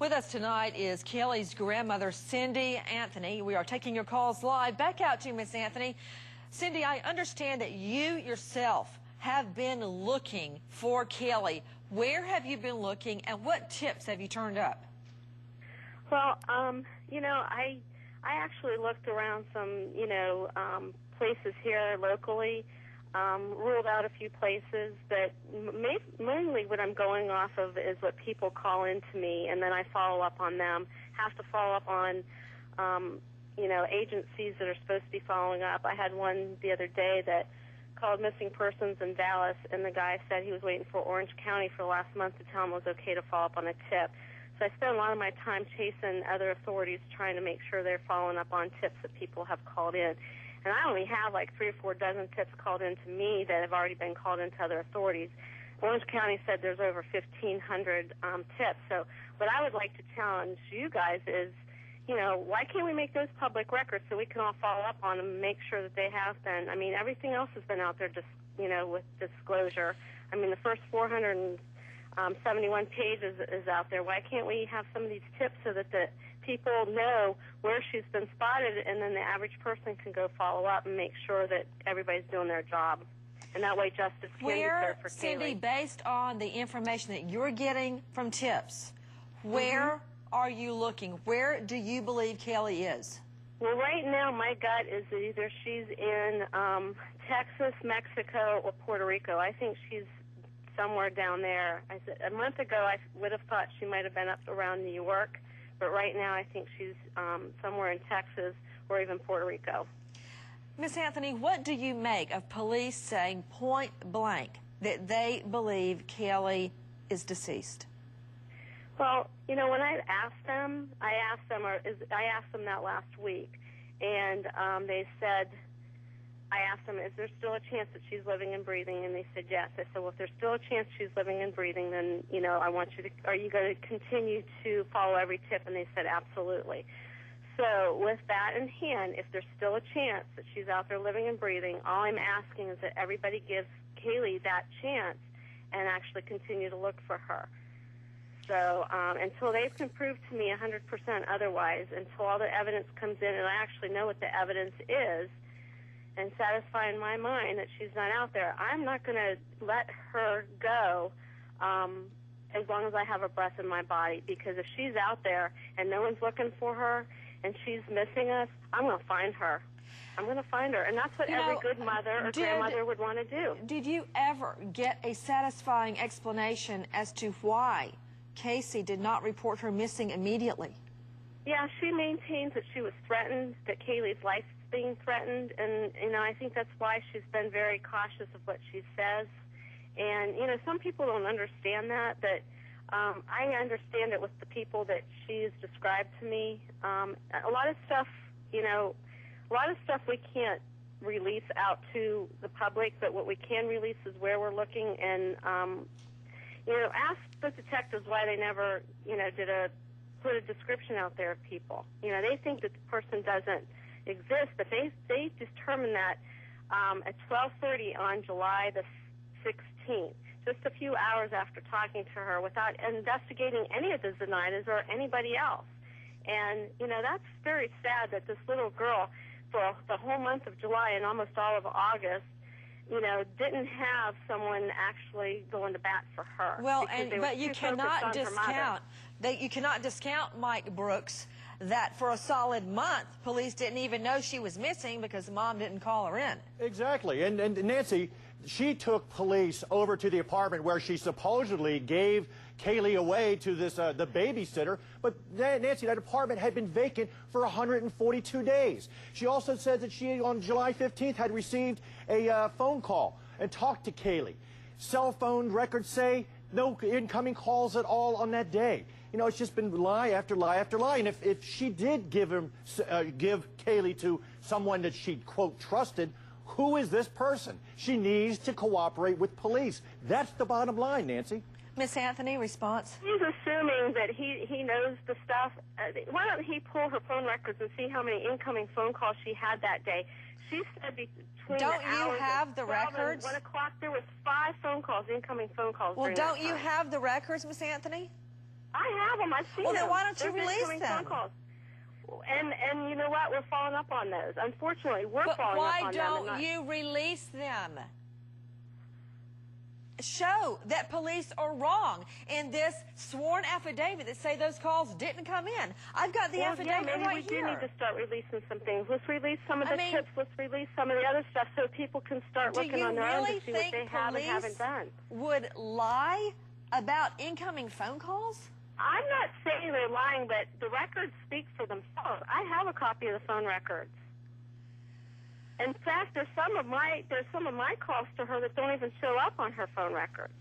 With us tonight is Kelly's grandmother, Cindy Anthony. We are taking your calls live. Back out to Miss Anthony. Cindy, I understand that you yourself have been looking for Kelly. Where have you been looking, and what tips have you turned up? Well, I actually looked around some, places here locally, ruled out a few places, but mainly what I'm going off of is what people call into me, and then I follow up on them. Have to follow up on, agencies that are supposed to be following up. I had one the other day that called missing persons in Dallas, and the guy said he was waiting for Orange County for the last month to tell him it was okay to follow up on a tip. So I spend a lot of my time chasing other authorities, trying to make sure they're following up on tips that people have called in. And I only have like 3 or 4 dozen tips called in to me that have already been called into other authorities. Orange County said there's over 1,500 tips. So what I would like to challenge you guys is, why can't we make those public records so we can all follow up on them and make sure that they have been? I mean, everything else has been out there, just with disclosure. I mean, the first 471 pages is out there. Why can't we have some of these tips so that the people know where she's been spotted, and then the average person can go follow up and make sure that everybody's doing their job? And that way justice can be served for Cindy, Caylee. based on the information that you're getting from tips, where are you looking? Where do you believe Kelly is? Well, right now my gut is that either she's in Texas, Mexico, or Puerto Rico. I think she's somewhere down there. A month ago I would have thought she might have been up around New York, but right now I think she's somewhere in Texas or even Puerto Rico. Miss Anthony, what do you make of police saying point blank that they believe Kelly is deceased? Well, when I asked them that last week, and they said, I asked them, is there still a chance that she's living and breathing? And they said yes. I said, well, if there's still a chance she's living and breathing, then, I want you to, are you going to continue to follow every tip? And they said absolutely. So with that in hand, if there's still a chance that she's out there living and breathing, all I'm asking is that everybody gives Caylee that chance and actually continue to look for her. So until they can prove to me 100% otherwise, until all the evidence comes in and I actually know what the evidence is and satisfy in my mind that she's not out there, I'm not going to let her go as long as I have a breath in my body, because if she's out there and no one's looking for her and she's missing us, I'm going to find her. I'm going to find her, and that's what every good mother or grandmother would want to do. Did you ever get a satisfying explanation as to why Casey did not report her missing immediately? Yeah, she maintains that she was threatened, that Caylee's life is being threatened, and, I think that's why she's been very cautious of what she says. And, some people don't understand that, but I understand it with the people that she's described to me. A lot of stuff, we can't release out to the public, but what we can release is where we're looking, and, ask the detectives why they never, put a description out there of people. They think that the person doesn't exist, but they determined that at 12:30 on July the 16th, just a few hours after talking to her, without investigating any of the Zenaitas or anybody else. And, that's very sad that this little girl, for the whole month of July and almost all of August, didn't have someone actually going to bat for her. Well, but you cannot discount Mike Brooks that for a solid month, police didn't even know she was missing because mom didn't call her in. Exactly. And Nancy, she took police over to the apartment where she supposedly gave Caylee away to this the babysitter, but Nancy, that apartment had been vacant for 142 days. She also said that she, on July 15th, had received a phone call and talked to Caylee. Cell phone records say no incoming calls at all on that day. It's just been lie after lie after lie. And if she did give Caylee to someone that she, quote, trusted, who is this person? She needs to cooperate with police. That's the bottom line, Nancy. Miss Anthony, response? He's assuming that he knows the stuff. Why don't he pull her phone records and see how many incoming phone calls she had that day? She said between don't the hours you have the records? 1 o'clock, there was 5 phone calls, incoming phone calls. Well, don't you have the records, Miss Anthony? I have them. I've seen Well, them. then why don't you There's release incoming phone them? calls. And you know what? We're following up on those. Unfortunately, we're But following up why on them. don't you release them? Show that police are wrong in this sworn affidavit that say those calls didn't come in. I've got the affidavit maybe right we here. do need to start releasing some things. Let's release some of I the mean, tips. Let's release some of the other stuff so people can start Do looking you on their own really to see what think they have and haven't police done. would lie about incoming phone calls? I'm not saying they're lying, but the records speak for themselves. I have a copy of the phone records. In fact, there's some of my calls to her that don't even show up on her phone records.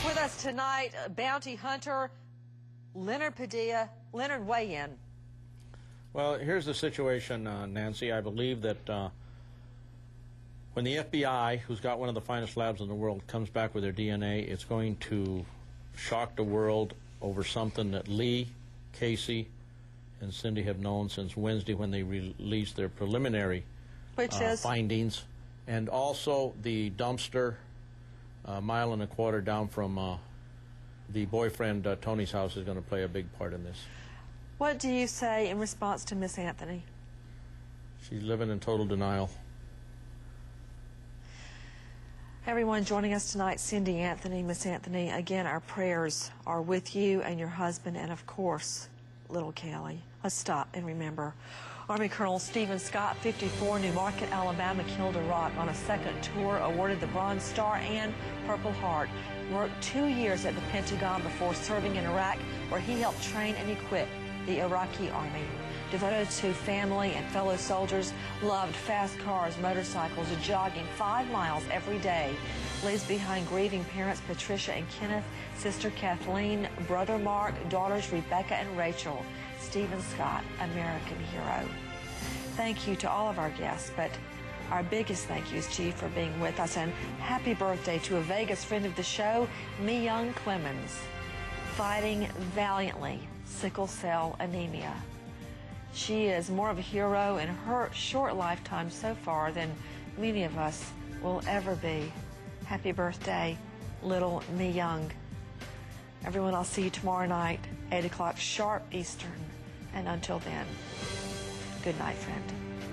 With us tonight, bounty hunter Leonard Padilla. Leonard, weigh in. Well, here's the situation, Nancy. I believe that when the FBI, who's got one of the finest labs in the world, comes back with their DNA, it's going to shock the world over something that Lee, Casey, and Cindy have known since Wednesday when they released their preliminary findings. And also the dumpster a mile and a quarter down from the boyfriend Tony's house is going to play a big part in this. What do you say in response to Miss Anthony? She's living in total denial. Everyone joining us tonight, Cindy, Anthony, Miss Anthony, again, our prayers are with you and your husband and, of course, little Caylee. Let's stop and remember. Army Colonel Stephen Scott, 54, New Market, Alabama, killed a rock on a second tour, awarded the Bronze Star and Purple Heart. Worked 2 years at the Pentagon before serving in Iraq, where he helped train and equip the Iraqi Army. Devoted to family and fellow soldiers, loved fast cars, motorcycles, jogging 5 miles every day. Leaves behind grieving parents Patricia and Kenneth, sister Kathleen, brother Mark, daughters Rebecca and Rachel. Stephen Scott, American hero. Thank you to all of our guests, but our biggest thank you is to you for being with us, and happy birthday to a Vegas friend of the show, Mi-Young Clemens, fighting valiantly sickle cell anemia. She is more of a hero in her short lifetime so far than many of us will ever be. Happy birthday, little Mi-Young. Everyone, I'll see you tomorrow night, 8 o'clock sharp Eastern. And until then, good night, friend.